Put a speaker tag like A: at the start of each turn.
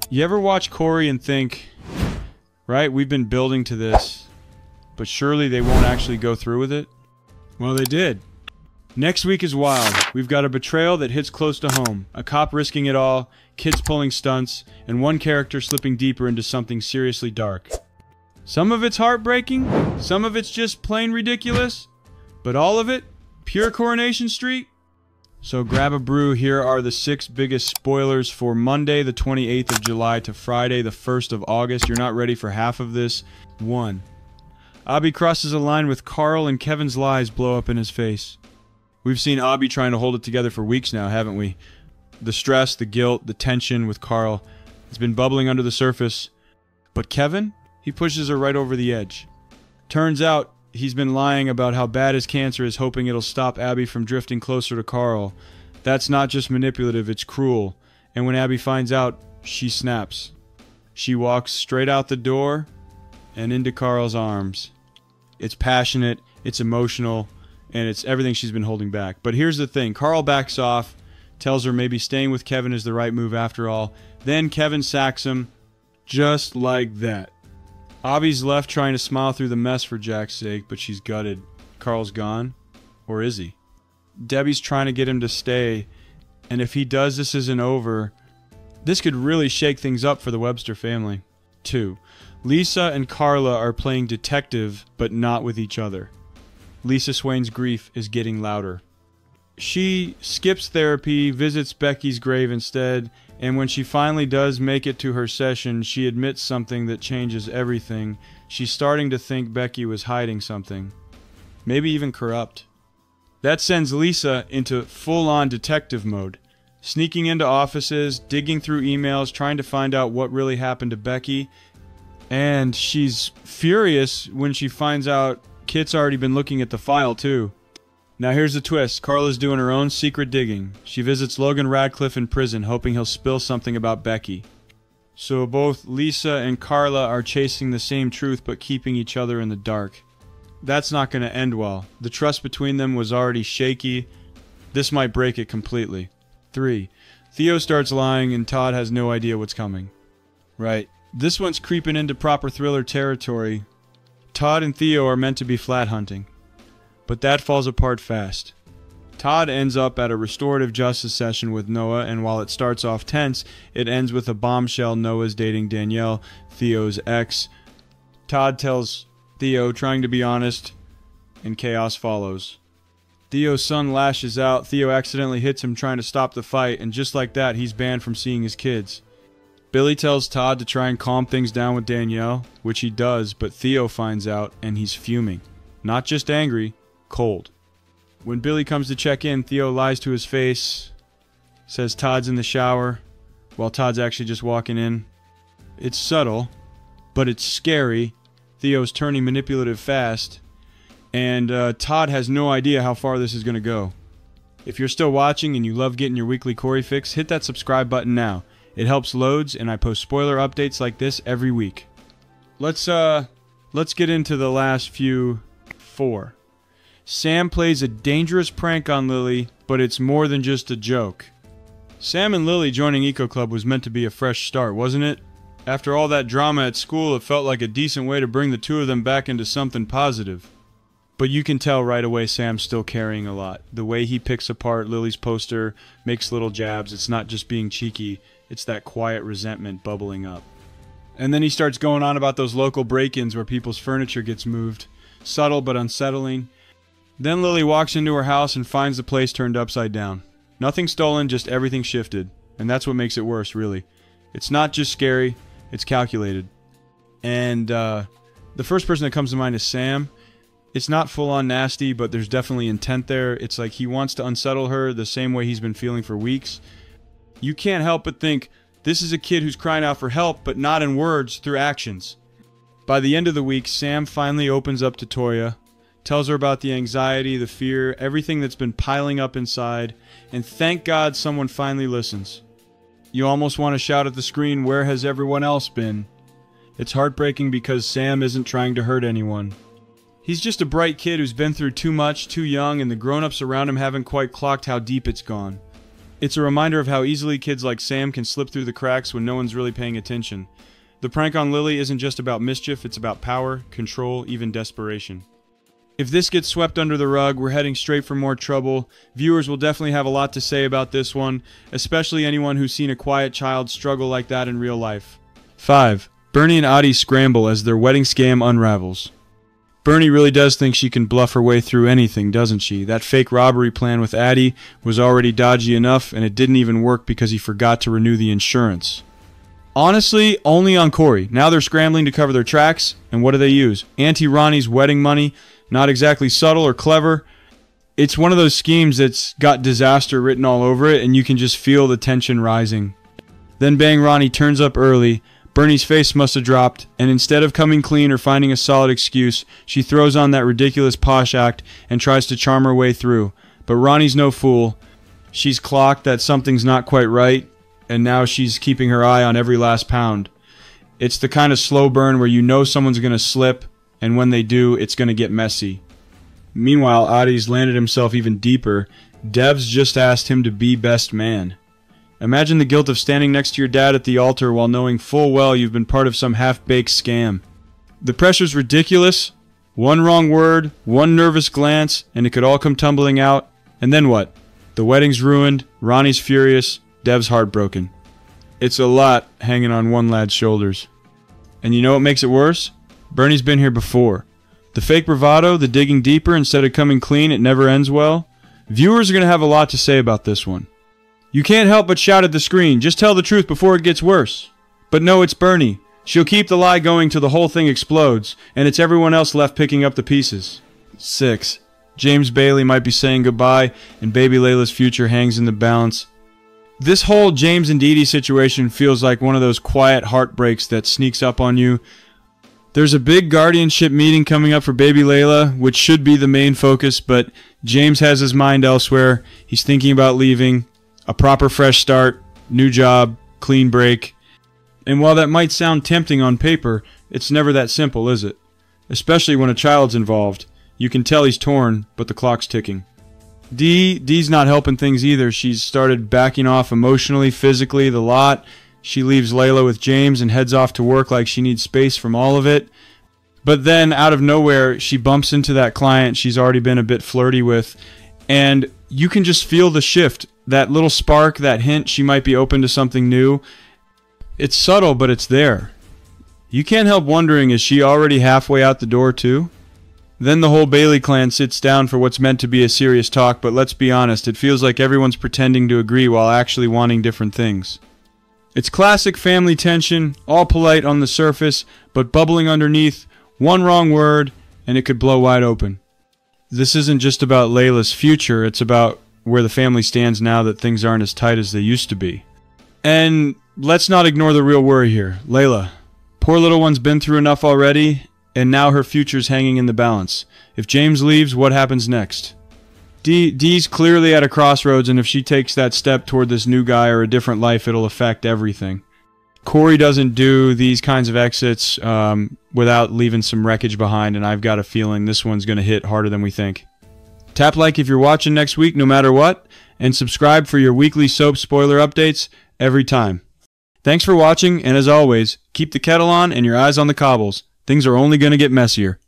A: You ever watch Corrie and think, right, we've been building to this, but surely they won't actually go through with it? Well, they did. Next week is wild. We've got a betrayal that hits close to home, a cop risking it all, kids pulling stunts, and one character slipping deeper into something seriously dark. Some of it's heartbreaking, some of it's just plain ridiculous, but all of it, pure Coronation Street. So grab a brew. Here are the 6 biggest spoilers for Monday the 28th of July to Friday the 1st of August. You're not ready for half of this. 1. Abi crosses a line with Carl and Kevin's lies blow up in his face. We've seen Obby trying to hold it together for weeks now, haven't we? The stress, the guilt, the tension with Carl has been bubbling under the surface. But Kevin? He pushes her right over the edge. Turns out, he's been lying about how bad his cancer is, hoping it'll stop Abi from drifting closer to Carl. That's not just manipulative, it's cruel. And when Abi finds out, she snaps. She walks straight out the door and into Carl's arms. It's passionate, it's emotional, and it's everything she's been holding back. But here's the thing. Carl backs off, tells her maybe staying with Kevin is the right move after all. Then Kevin sacks him, just like that. Abi's left trying to smile through the mess for Jack's sake, but she's gutted. Carl's gone. Or is he? Debbie's trying to get him to stay, and if he does, this isn't over. This could really shake things up for the Webster family. 2. Lisa and Carla are playing detective, but not with each other. Lisa Swain's grief is getting louder. She skips therapy, visits Becky's grave instead, and when she finally does make it to her session, she admits something that changes everything. She's starting to think Becky was hiding something. Maybe even corrupt. That sends Lisa into full-on detective mode. Sneaking into offices, digging through emails, trying to find out what really happened to Becky. And she's furious when she finds out Kit's already been looking at the file too. Now here's the twist. Carla's doing her own secret digging. She visits Logan Radcliffe in prison, hoping he'll spill something about Becky. So both Lisa and Carla are chasing the same truth but keeping each other in the dark. That's not going to end well. The trust between them was already shaky. This might break it completely. 3. Theo starts lying and Todd has no idea what's coming. Right. This one's creeping into proper thriller territory. Todd and Theo are meant to be flat hunting. But that falls apart fast. Todd ends up at a restorative justice session with Noah, and while it starts off tense, it ends with a bombshell. Noah's dating Danielle, Theo's ex. Todd tells Theo, trying to be honest, and chaos follows. Theo's son lashes out. Theo accidentally hits him trying to stop the fight, and just like that, he's banned from seeing his kids. Billy tells Todd to try and calm things down with Danielle, which he does, but Theo finds out, and he's fuming. Not just angry, cold. When Billy comes to check in, Theo lies to his face, says Todd's in the shower, while Todd's actually just walking in. It's subtle, but it's scary. Theo's turning manipulative fast, and Todd has no idea how far this is going to go. If you're still watching and you love getting your weekly Corrie fix, hit that subscribe button now. It helps loads, and I post spoiler updates like this every week. Let's get into the last few. 4. Sam plays a dangerous prank on Lily, but it's more than just a joke. Sam and Lily joining Eco Club was meant to be a fresh start, wasn't it? After all that drama at school, it felt like a decent way to bring the two of them back into something positive. But you can tell right away Sam's still carrying a lot. The way he picks apart Lily's poster, makes little jabs, it's not just being cheeky, it's that quiet resentment bubbling up. And then he starts going on about those local break-ins where people's furniture gets moved. Subtle but unsettling. Then Lily walks into her house and finds the place turned upside down. Nothing stolen, just everything shifted. And that's what makes it worse, really. It's not just scary, it's calculated. And the first person that comes to mind is Sam. It's not full-on nasty, but there's definitely intent there. It's like he wants to unsettle her the same way he's been feeling for weeks. You can't help but think, this is a kid who's crying out for help, but not in words, through actions. By the end of the week, Sam finally opens up to Toya, tells her about the anxiety, the fear, everything that's been piling up inside, and thank God someone finally listens. You almost want to shout at the screen, where has everyone else been? It's heartbreaking because Sam isn't trying to hurt anyone. He's just a bright kid who's been through too much, too young, and the grown-ups around him haven't quite clocked how deep it's gone. It's a reminder of how easily kids like Sam can slip through the cracks when no one's really paying attention. The prank on Lily isn't just about mischief, it's about power, control, even desperation. If this gets swept under the rug, we're heading straight for more trouble. Viewers will definitely have a lot to say about this one, especially anyone who's seen a quiet child struggle like that in real life. 5. Bernie and Aadi scramble as their wedding scam unravels. Bernie really does think she can bluff her way through anything, doesn't she? That fake robbery plan with Aadi was already dodgy enough, and it didn't even work because he forgot to renew the insurance. Honestly, only on Corrie. Now they're scrambling to cover their tracks, and what do they use? Auntie Ronnie's wedding money. Not exactly subtle or clever. It's one of those schemes that's got disaster written all over it, and you can just feel the tension rising. Then bang, Ronnie turns up early. Bernie's face must have dropped, and instead of coming clean or finding a solid excuse, she throws on that ridiculous posh act and tries to charm her way through. But Ronnie's no fool. She's clocked that something's not quite right, and now she's keeping her eye on every last pound. It's the kind of slow burn where you know someone's going to slip, and when they do, it's going to get messy. Meanwhile, Aadi's landed himself even deeper. Dev's just asked him to be best man. Imagine the guilt of standing next to your dad at the altar while knowing full well you've been part of some half-baked scam. The pressure's ridiculous. One wrong word, one nervous glance, and it could all come tumbling out. And then what? The wedding's ruined, Ronnie's furious, Dev's heartbroken. It's a lot hanging on one lad's shoulders. And you know what makes it worse? Bernie's been here before. The fake bravado, the digging deeper instead of coming clean, it never ends well. Viewers are going to have a lot to say about this one. You can't help but shout at the screen, just tell the truth before it gets worse. But no, it's Bernie. She'll keep the lie going till the whole thing explodes, and it's everyone else left picking up the pieces. 6. James Bailey might be saying goodbye, and baby Layla's future hangs in the balance. This whole James and Dee Dee situation feels like one of those quiet heartbreaks that sneaks up on you. There's a big guardianship meeting coming up for baby Layla, which should be the main focus, but James has his mind elsewhere. He's thinking about leaving. A proper fresh start, new job, clean break. And while that might sound tempting on paper, it's never that simple, is it? Especially when a child's involved. You can tell he's torn, but the clock's ticking. Dee's not helping things either. She's started backing off emotionally, physically, the lot. She leaves Layla with James and heads off to work like she needs space from all of it. But then, out of nowhere, she bumps into that client she's already been a bit flirty with, and you can just feel the shift. That little spark, that hint she might be open to something new. It's subtle, but it's there. You can't help wondering, is she already halfway out the door too? Then the whole Bailey clan sits down for what's meant to be a serious talk, but let's be honest, it feels like everyone's pretending to agree while actually wanting different things. It's classic family tension, all polite on the surface, but bubbling underneath, one wrong word, and it could blow wide open. This isn't just about Layla's future, it's about where the family stands now that things aren't as tight as they used to be. And let's not ignore the real worry here. Layla. Poor little one's been through enough already, and now her future's hanging in the balance. If James leaves, what happens next? Dee's clearly at a crossroads, and if she takes that step toward this new guy or a different life, it'll affect everything. Corrie doesn't do these kinds of exits without leaving some wreckage behind, and I've got a feeling this one's going to hit harder than we think. Tap like if you're watching next week, no matter what, and subscribe for your weekly soap spoiler updates every time. Thanks for watching, and as always, keep the kettle on and your eyes on the cobbles. Things are only going to get messier.